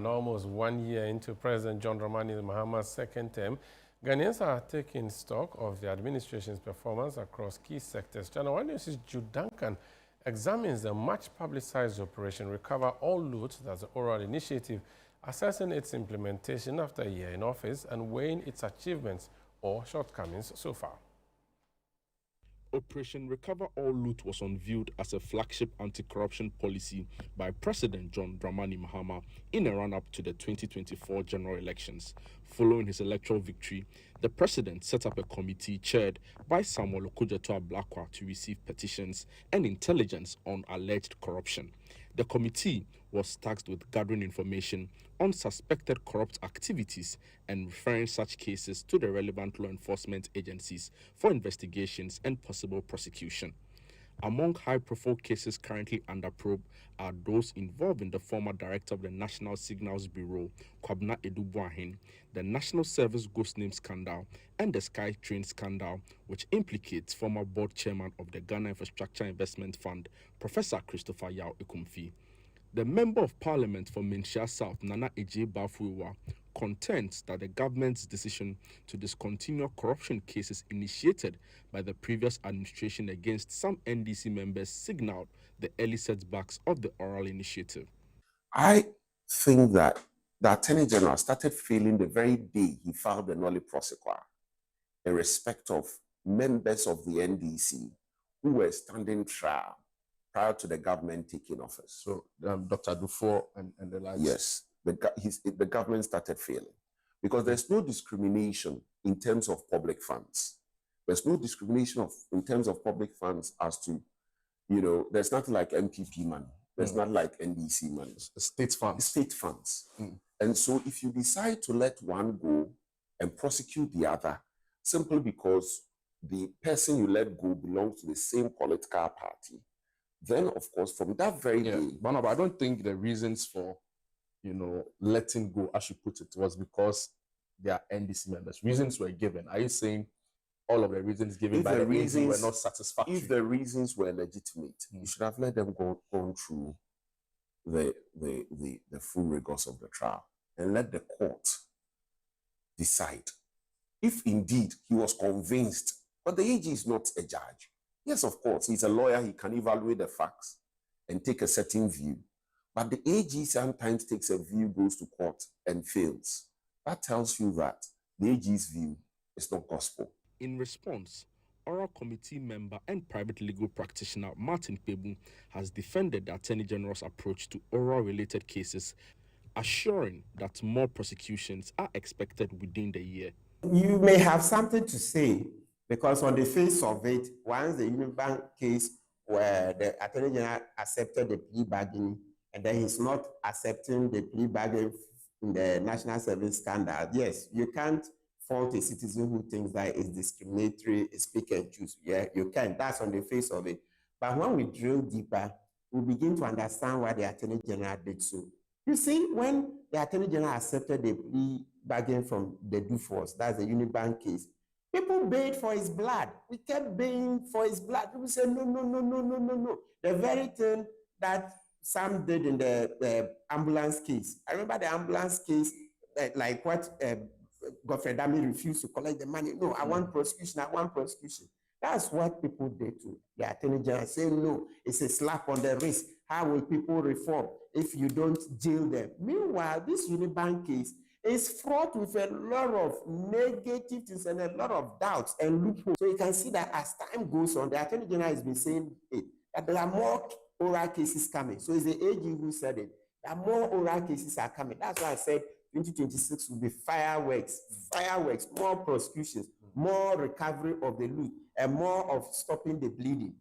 and almost 1 year into President John Dramani Mahama's second term, Ghanaians are taking stock of the administration's performance across key sectors. ChannelOne News' Jude Duncan examines the much-publicized Operation Recover All Loot, that's the oral initiative, assessing its implementation after a year in office and weighing its achievements or shortcomings so far. Operation Recover All Loot was unveiled as a flagship anti-corruption policy by President John Dramani Mahama in a run-up to the 2024 general elections. Following his electoral victory, the president set up a committee chaired by Samuel Okudzeto-Ablakwa to receive petitions and intelligence on alleged corruption. The committee was tasked with gathering information on suspected corrupt activities and referring such cases to the relevant law enforcement agencies for investigations and possible prosecution. Among high-profile cases currently under probe are those involving the former director of the National Signals Bureau, Kwabena Edubuahin, the National Service Ghost Name Scandal, and the SkyTrain Scandal, which implicates former board chairman of the Ghana Infrastructure Investment Fund, Professor Christopher Yao Ekumfi. The Member of Parliament for Menchia South, Nana Eje Bafuiwa, contends that the government's decision to discontinue corruption cases initiated by the previous administration against some NDC members signaled the early setbacks of the oral initiative. I think that the Attorney General started failing the very day he filed the Nolly Prosequa in respect of members of the NDC who were standing trial prior to the government taking office. So Dr. Dufour and the likes. Yes, the government started failing because there's no discrimination in terms of public funds. There's no discrimination in terms of public funds as to, there's nothing like MPP money. There's not like NDC money. State funds. State funds. And so if you decide to let one go and prosecute the other, simply because the person you let go belongs to the same political party, then, of course, from that very day... But I don't think the reasons for, letting go, as you put it, was because they are NDC members. Reasons were given. Are you saying all of the reasons given by the reasons were not satisfactory? If the reasons were legitimate, you should have let them go through the full rigors of the trial and let the court decide. If indeed he was convinced, but the AG is not a judge. Yes, of course, he's a lawyer, he can evaluate the facts and take a certain view. But the AG sometimes takes a view, goes to court, and fails. That tells you that the AG's view is not gospel. In response, Oral Committee member and private legal practitioner Martin Pebu has defended the Attorney General's approach to oral-related cases, assuring that more prosecutions are expected within the year. You may have something to say, because on the face of it, once the Unibank case where the Attorney General accepted the plea bargain, and then he's not accepting the plea bargain in the National Service Scandal, yes, you can't fault a citizen who thinks that it's discriminatory, it's pick and choose. Yeah, you can. That's on the face of it. But when we drill deeper, we begin to understand why the Attorney General did so. You see, when the Attorney General accepted the plea bargain from the Dufours, that's the Unibank case, people bayed for his blood. We kept baying for his blood. People said, no, no, no, no, no, no, no. The very thing that Sam did in the ambulance case. I remember the ambulance case, like what Godfrey Dami refused to collect the money. No, I want prosecution, I want prosecution. That's what people did to the Attorney General. Say, no, it's a slap on the wrist. How will people reform if you don't jail them? Meanwhile, this Unibank case is fraught with a lot of negative things and a lot of doubts and loopholes. So you can see that as time goes on, the Attorney General has been saying that there are more oral cases coming. So it's the AG who said it. There are more oral cases are coming. That's why I said 2026 will be fireworks, more prosecutions, more recovery of the loot, and more of stopping the bleeding.